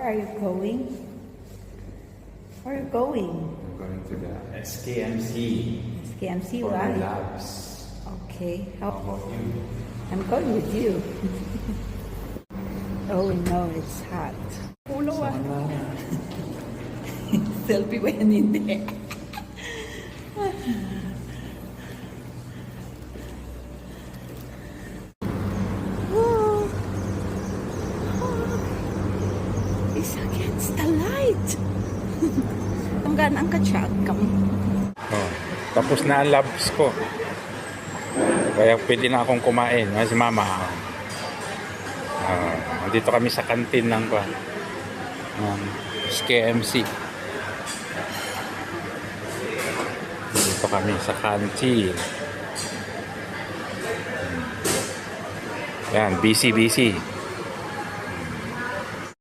Where are you going? Where are you going? I'm going to the SKMC. KMC, for why? my labs. Okay. How about you? I'm going with you. Oh no, it's hot. Ulo ah. Selfie ba yan? Hindi. Oh. It's against the light. Tunggan ang katsyak kam. Oh, tapos na ang labs ko. Kaya pwede na akong kumain. Si mama. Dito kami sa kantin ng SKMC. Dito kami sa kantin. Yan, busy.